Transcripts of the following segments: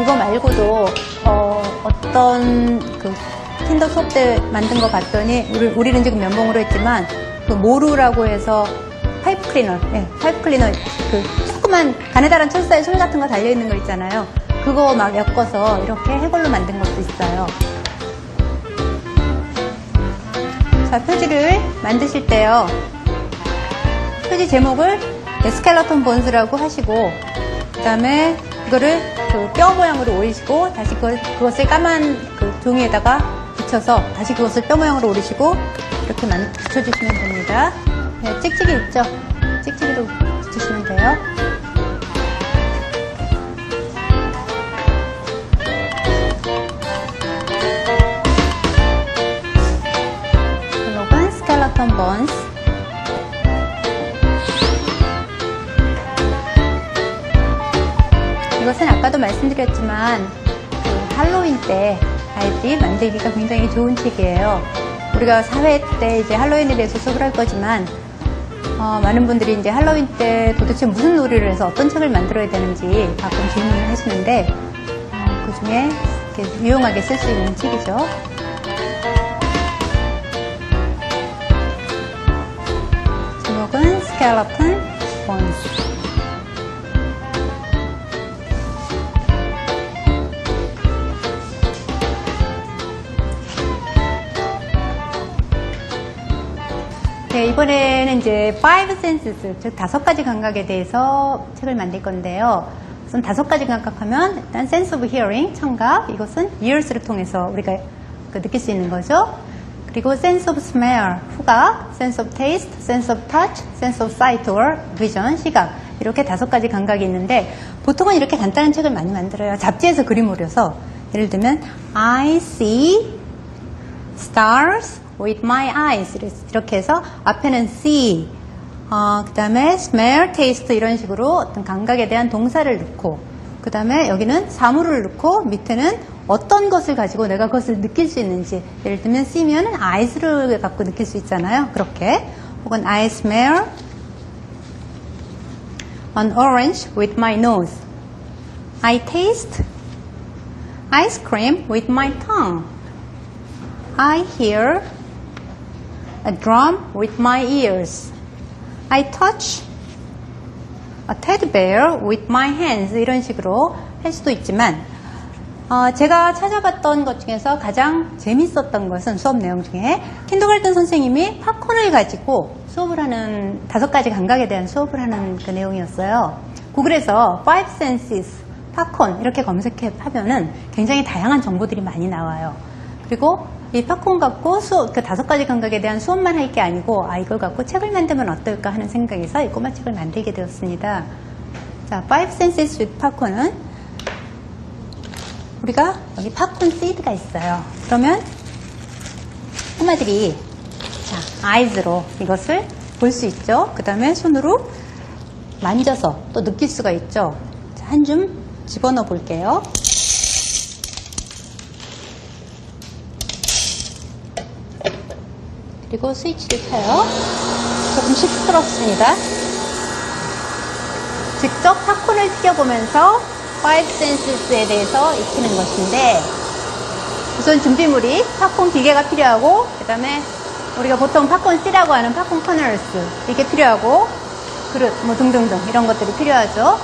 그거 말고도 어떤 그 킨더 수업 때 만든 거 봤더니 우리는 지금 면봉으로 했지만 그 모루라고 해서 파이프 클리너, 파이프 클리너 그 조그만 가느다란 철사에 솔 같은 거 달려 있는 거 있잖아요. 그거 막 엮어서 이렇게 해골로 만든 것도 있어요. 자, 표지를 만드실 때요. 표지 제목을 스켈레톤 본스라고 하시고, 그 다음에 그거를 그 뼈 모양으로 오리시고, 다시 그것을 까만 그 종이에다가 붙여서 다시 그것을 뼈 모양으로 오리시고, 이렇게 붙여주시면 됩니다. 네, 찍찍이 있죠? 찍찍이로 붙이시면 돼요. 제목은 스켈레톤 본스. 이것은 아까도 말씀드렸지만 그 할로윈 때 아이들이 만들기가 굉장히 좋은 책이에요. 우리가 4회 때 이제 할로윈에 대해서 수업을 할 거지만 많은 분들이 이제 할로윈 때 도대체 무슨 놀이를 해서 어떤 책을 만들어야 되는지 가끔 질문을 하시는데 그 중에 이렇게 유용하게 쓸 수 있는 책이죠. 제목은 스켈레톤 본스. 네, 이번에는 이제 five senses, 즉 5가지 감각에 대해서 책을 만들 건데요. 우선 5가지 감각하면 일단 sense of hearing, 청각, 이것은 ears를 통해서 우리가 느낄 수 있는 거죠. 그리고 sense of smell, 후각, sense of taste, sense of touch, sense of sight or vision, 시각. 이렇게 5가지 감각이 있는데 보통은 이렇게 간단한 책을 많이 만들어요. 잡지에서 그림 오려서 예를 들면 I see stars with my eyes 이렇게 해서 앞에는 see, 그 다음에 smell, taste 이런 식으로 어떤 감각에 대한 동사를 넣고 그 다음에 여기는 사물을 넣고 밑에는 어떤 것을 가지고 내가 그것을 느낄 수 있는지 예를 들면 see면 eyes를 갖고 느낄 수 있잖아요. 그렇게 혹은 I smell an orange with my nose, I taste ice cream with my tongue, I hear a drum with my ears, I touch a teddy bear with my hands 이런 식으로 할 수도 있지만 제가 찾아봤던 것 중에서 가장 재밌었던 것은 수업 내용 중에 킨더가르ten 선생님이 팝콘을 가지고 수업을 하는 5가지 감각에 대한 수업을 하는 그 내용이었어요. 구글에서 Five Senses, 팝콘 이렇게 검색하면은 굉장히 다양한 정보들이 많이 나와요. 그리고 이 팝콘 갖고 그 5가지 감각에 대한 수업만 할 게 아니고 이걸 갖고 책을 만들면 어떨까 하는 생각에서 이 꼬마 책을 만들게 되었습니다. 자, Five Senses with 팝콘은 우리가 여기 팝콘 시드가 있어요. 그러면 꼬마들이 자, eyes로 이것을 볼 수 있죠. 그 다음에 손으로 만져서 또 느낄 수가 있죠. 자, 한 줌 집어넣어 볼게요. 그리고 스위치를 켜요. 조금씩 시끄럽습니다. 직접 팝콘을 튀겨보면서 Five Senses에 대해서 익히는 것인데 우선 준비물이 팝콘 기계가 필요하고 그 다음에 우리가 보통 팝콘 씨라고 하는 팝콘 커널스 이게 필요하고 그릇 뭐 등등등 이런 것들이 필요하죠.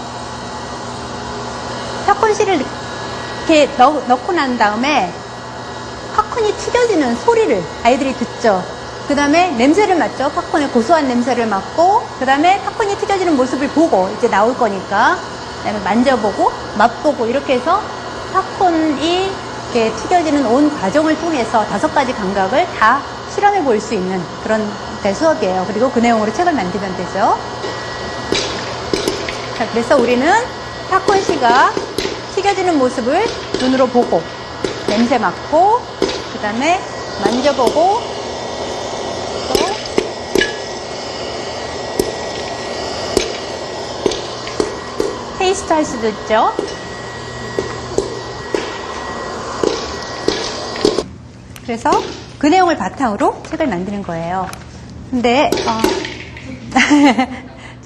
팝콘 씨를 이렇게 넣고 난 다음에 팝콘이 튀겨지는 소리를 아이들이 듣죠. 그 다음에 냄새를 맡죠. 팝콘의 고소한 냄새를 맡고 그 다음에 팝콘이 튀겨지는 모습을 보고 이제 나올 거니까 그 다음에 만져보고 맛보고 이렇게 해서 팝콘이 이렇게 튀겨지는 온 과정을 통해서 5가지 감각을 다 실험해 볼 수 있는 그런 수업이에요. 그리고 그 내용으로 책을 만들면 되죠. 자, 그래서 우리는 팝콘 씨가 튀겨지는 모습을 눈으로 보고 냄새 맡고 그 다음에 만져보고 테이스트 할 수도 있죠. 그래서 그 내용을 바탕으로 책을 만드는 거예요. 근데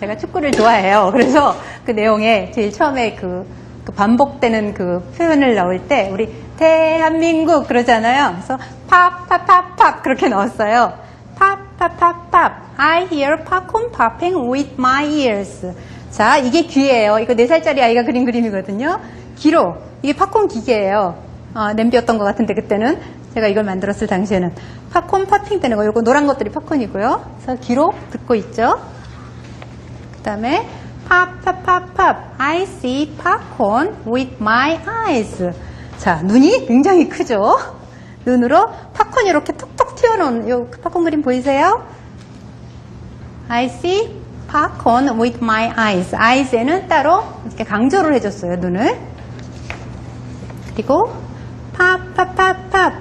제가 축구를 좋아해요. 그래서 그 내용에 제일 처음에 그 그 반복되는 그 표현을 넣을 때 우리 대한민국 그러잖아요. 그래서 팝 그렇게 넣었어요. 팝. I hear popcorn popping with my ears. 자, 이게 귀예요. 이거 4살짜리 아이가 그린 그림이거든요. 귀로. 이게 팝콘 기계예요. 냄비였던 것 같은데 그때는 제가 이걸 만들었을 당시에는 팝콘 퍼핑 되는 거. 요거 노란 것들이 팝콘이고요. 그래서 귀로 듣고 있죠. 그 다음에 팝. I see popcorn with my eyes. 자, 눈이 굉장히 크죠. 눈으로 팝콘이 이렇게 톡톡 튀어나온 요 팝콘 그림 보이세요? I see popcorn with my eyes. eyes에는 따로 이렇게 강조를 해줬어요, 눈을. 그리고 팝.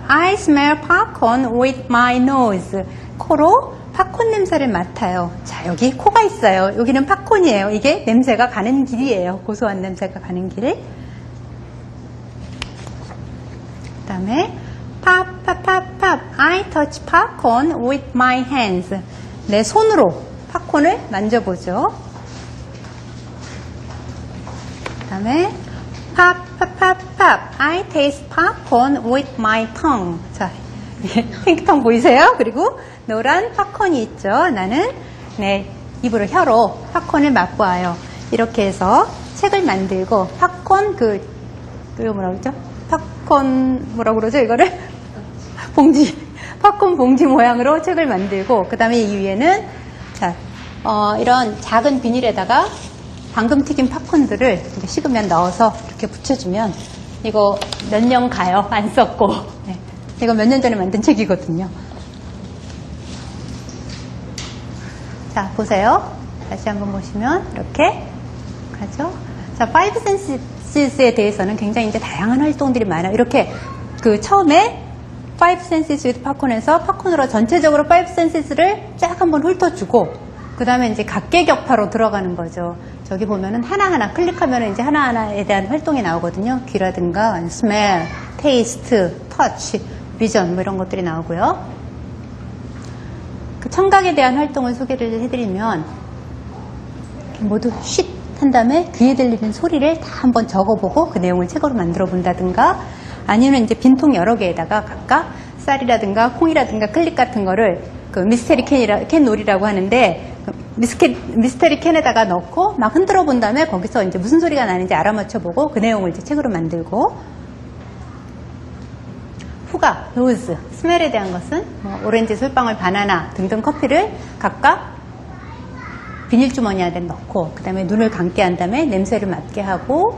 I smell popcorn with my nose. 코로 팝콘 냄새를 맡아요. 자, 여기 코가 있어요. 여기는 팝콘이에요. 이게 냄새가 가는 길이에요. 고소한 냄새가 가는 길. 그 다음에 팝. I touch popcorn with my hands. 내 손으로 팝콘을 만져보죠. 그 다음에 팝. I taste popcorn with my tongue. 자, 핑크통 보이세요? 그리고 노란 팝콘이 있죠. 나는 내 입으로 혀로 팝콘을 맛보아요. 이렇게 해서 책을 만들고 팝콘 그거 뭐라고 그러죠? 팝콘 뭐라고 그러죠? 이거를 봉지 팝콘 봉지 모양으로 책을 만들고 그 다음에 이 위에는 자 이런 작은 비닐에다가 방금 튀긴 팝콘들을 이렇게 식으면 넣어서 이렇게 붙여주면 이거 몇 년 가요. 안 썩고. 네. 이거 몇 년 전에 만든 책이거든요. 자, 보세요. 다시 한번 보시면 이렇게 가죠. 자, Five Senses에 대해서는 굉장히 이제 다양한 활동들이 많아요. 이렇게 그 처음에 Five Senses with Popcorn에서 팝콘으로 전체적으로 Five Senses를 쫙 한번 훑어주고 그 다음에 이제 각계격파로 들어가는 거죠. 저기 보면은 하나하나 클릭하면 이제 하나하나에 대한 활동이 나오거든요. 귀라든가 smell, taste, touch, vision 뭐 이런 것들이 나오고요. 그 청각에 대한 활동을 소개를 해드리면 모두 쉿 한 다음에 귀에 들리는 소리를 다 한번 적어보고 그 내용을 책으로 만들어 본다든가 아니면 이제 빈통 여러 개에다가 각각 쌀이라든가 콩이라든가 클릭 같은 거를 그 미스테리 캔 놀이라고 하는데 미스테리 캔에다가 넣고 막 흔들어 본 다음에 거기서 이제 무슨 소리가 나는지 알아맞혀보고 그 내용을 이제 책으로 만들고 후각, 노즈, 스멜에 대한 것은 뭐 오렌지, 솔방울, 바나나 등등 커피를 각각 비닐주머니 안에 넣고 그 다음에 눈을 감게 한 다음에 냄새를 맡게 하고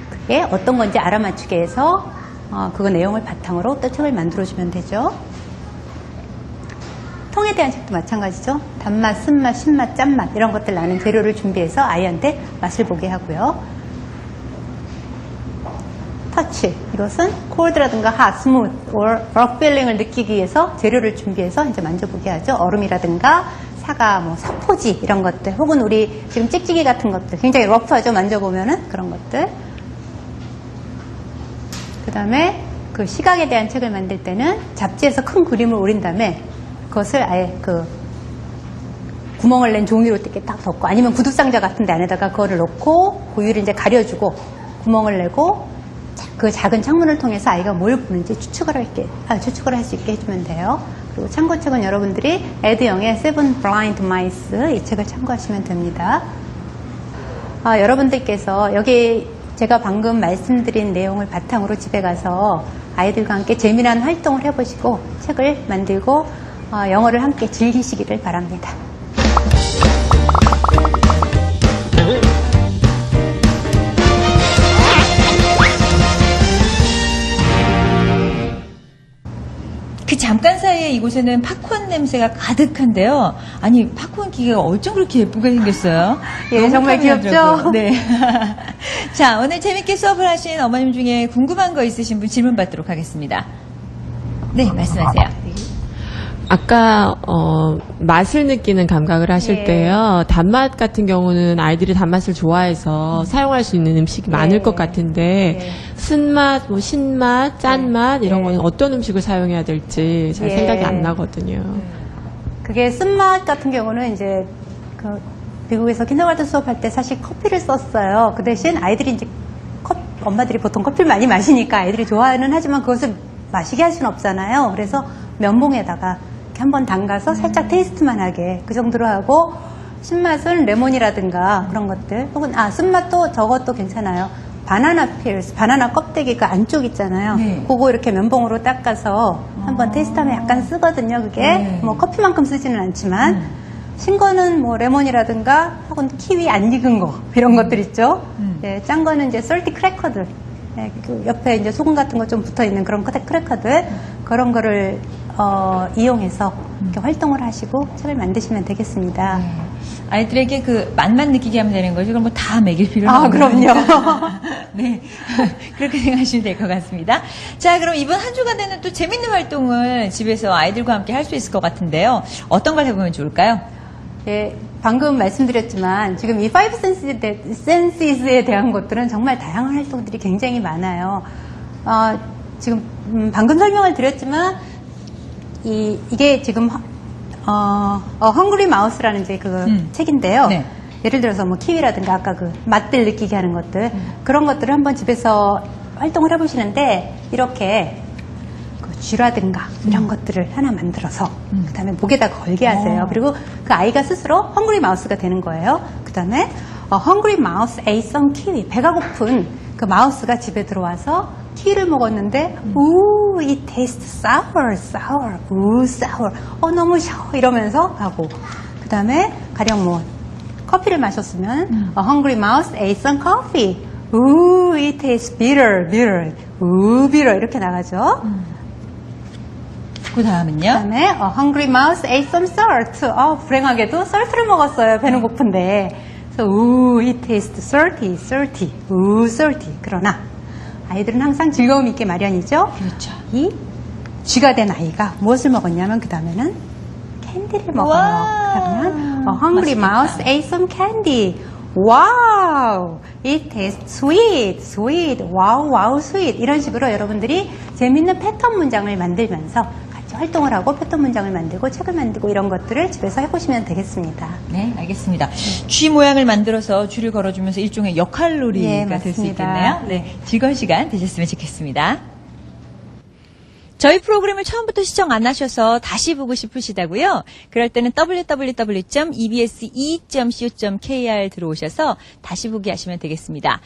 그게 어떤 건지 알아맞추게 해서 그거 내용을 바탕으로 또 책을 만들어주면 되죠. 통에 대한 책도 마찬가지죠. 단맛, 쓴맛, 신맛, 짠맛 이런 것들 나는 재료를 준비해서 아이한테 맛을 보게 하고요. 터치, 이것은 콜드라든가 핫, 스무트, 럭 필링을 느끼기 위해서 재료를 준비해서 이제 만져보게 하죠. 얼음이라든가 사과, 뭐 사포지 이런 것들 혹은 우리 지금 찍찍이 같은 것들 굉장히 러프하죠. 만져보면은 그런 것들. 그 다음에 그 시각에 대한 책을 만들 때는 잡지에서 큰 그림을 오린 다음에 그것을 아예 그 구멍을 낸 종이로 이렇게 딱 덮고 아니면 구두상자 같은 데 안에다가 그거를 놓고 고유를 이제 가려주고 구멍을 내고 그 작은 창문을 통해서 아이가 뭘 보는지 추측을 할 수 있게 해주면 돼요. 그리고 참고책은 여러분들이 에드영의 Seven Blind Mice 이 책을 참고하시면 됩니다. 여러분들께서 여기 제가 방금 말씀드린 내용을 바탕으로 집에 가서 아이들과 함께 재미난 활동을 해보시고 책을 만들고 영어를 함께 즐기시기를 바랍니다. 그 잠깐 사이에 이곳에는 팝콘 냄새가 가득한데요. 아니 팝콘 기계가 어쩜 그렇게 예쁘게 생겼어요? 예, 정말 귀엽죠? 네. 자, 오늘 재밌게 수업을 하신 어머님 중에 궁금한 거 있으신 분 질문 받도록 하겠습니다. 네, 말씀하세요. 아까 맛을 느끼는 감각을 하실 예. 때요. 단맛 같은 경우는 아이들이 단맛을 좋아해서 사용할 수 있는 음식이 많을 것 같은데 예. 쓴맛, 뭐 신맛, 짠맛 이런 거는 어떤 음식을 사용해야 될지 잘 예. 생각이 안 나거든요. 그게 쓴맛 같은 경우는 이제 그 미국에서 킨더가든 수업할 때 사실 커피를 썼어요. 그 대신 아이들이 이제 엄마들이 보통 커피를 많이 마시니까 아이들이 좋아하는 하지만 그것을 마시게 할 수는 없잖아요. 그래서 면봉에다가 이렇게 한번 담가서 살짝 테이스트만 하게 그 정도로 하고 신맛은 레몬이라든가 그런 것들 혹은 쓴맛도 저것도 괜찮아요. 바나나 필스, 바나나 껍데기 그 안쪽 있잖아요. 네. 그거 이렇게 면봉으로 닦아서 한번 테이스트하면 약간 쓰거든요. 그게 네. 뭐 커피만큼 쓰지는 않지만 신 거는 뭐 레몬이라든가 혹은 키위 안 익은 거 이런 것들 있죠. 네, 짠 거는 이제 썰티 크래커들 네, 그 옆에 이제 소금 같은 거 좀 붙어 있는 그런 크래커들 그런 거를 이용해서 이렇게 활동을 하시고 책을 만드시면 되겠습니다. 아이들에게 그 맛만 느끼게 하면 되는 거죠. 그럼 뭐 다 먹일 필요는 없는 그럼요. 거니까. 네. 그렇게 생각하시면 될 것 같습니다. 자, 그럼 이번 한 주간에는 또 재밌는 활동을 집에서 아이들과 함께 할 수 있을 것 같은데요. 어떤 걸 해보면 좋을까요? 예, 방금 말씀드렸지만 지금 이 파이브 센시스에 대한 것들은 정말 다양한 활동들이 굉장히 많아요. 지금 방금 설명을 드렸지만 이게 지금 헝그리 마우스라는 이제 그 책인데요. 네. 예를 들어서 뭐 키위라든가 아까 그 맛들 느끼게 하는 것들 그런 것들을 한번 집에서 활동을 해보시는데 이렇게 그 쥐라든가 이런 것들을 하나 만들어서 그다음에 목에다 걸게 하세요. 그리고 그 아이가 스스로 헝그리 마우스가 되는 거예요. 그다음에 헝그리 마우스 ate some kiwi 배가 고픈 그 마우스가 집에 들어와서 키위를 먹었는데 it tastes sour sour 너무 셔 이러면서 하고 그 다음에 가령 뭐 커피를 마셨으면 hungry mouse ate some coffee it tastes bitter bitter 이렇게 나가죠. 그 다음은요? 그 다음에 hungry mouse ate some salt 불행하게도 썰트를 먹었어요. 배는 고픈데 그래서 it tastes salty 그러나 아이들은 항상 즐거움이 있게 마련이죠. 그렇죠. 이 쥐가 된 아이가 무엇을 먹었냐면 그 다음에는 캔디를 먹어요. 와, 그러면 hungry 맛있겠다. mouse ate some candy. Wow, it tastes sweet. wow, sweet. 이런 식으로 여러분들이 재밌는 패턴 문장을 만들면서 같이 활동을 하고 패턴 문장을 만들고 책을 만들고 이런 것들을 집에서 해보시면 되겠습니다. 네, 알겠습니다. 쥐 모양을 만들어서 쥐를 걸어주면서 일종의 역할놀이가 예, 될 수 맞습니다. 있겠네요. 네, 즐거운 시간 되셨으면 좋겠습니다. 저희 프로그램을 처음부터 시청 안 하셔서 다시 보고 싶으시다고요? 그럴 때는 www.ebs2.co.kr 들어오셔서 다시 보기 하시면 되겠습니다.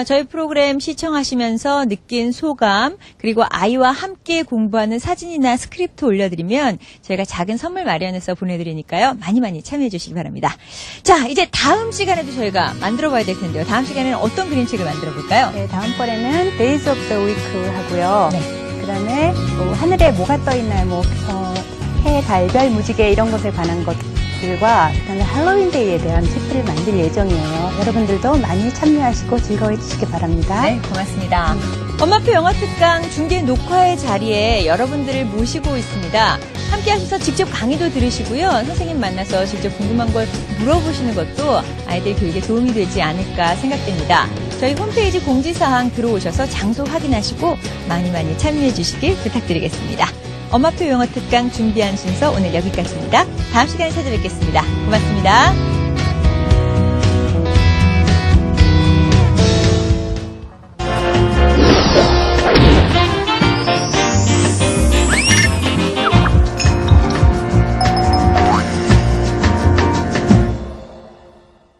저희 프로그램 시청하시면서 느낀 소감 그리고 아이와 함께 공부하는 사진이나 스크립트 올려드리면 저희가 작은 선물 마련해서 보내드리니까요. 많이 참여해 주시기 바랍니다. 자, 이제 다음 시간에도 저희가 만들어 봐야 될 텐데요. 다음 시간에는 어떤 그림책을 만들어 볼까요? 네, 다음번에는 Days of the Week 하고요. 네. 그 다음에 하늘에 뭐가 떠있나요? 해, 달, 별, 무지개 이런 것에 관한 것들과 그 다음에 할로윈데이에 대한 책들을 만들 예정이에요. 여러분들도 많이 참여하시고 즐거워해 주시기 바랍니다. 네, 고맙습니다. 엄마표 영어특강 중계 녹화의 자리에 여러분들을 모시고 있습니다. 함께 하셔서 직접 강의도 들으시고요. 선생님 만나서 직접 궁금한 걸 물어보시는 것도 아이들 교육에 도움이 되지 않을까 생각됩니다. 저희 홈페이지 공지사항 들어오셔서 장소 확인하시고 많이 참여해 주시길 부탁드리겠습니다. 엄마표 영어특강 준비한 순서 오늘 여기까지입니다. 다음 시간에 찾아뵙겠습니다. 고맙습니다.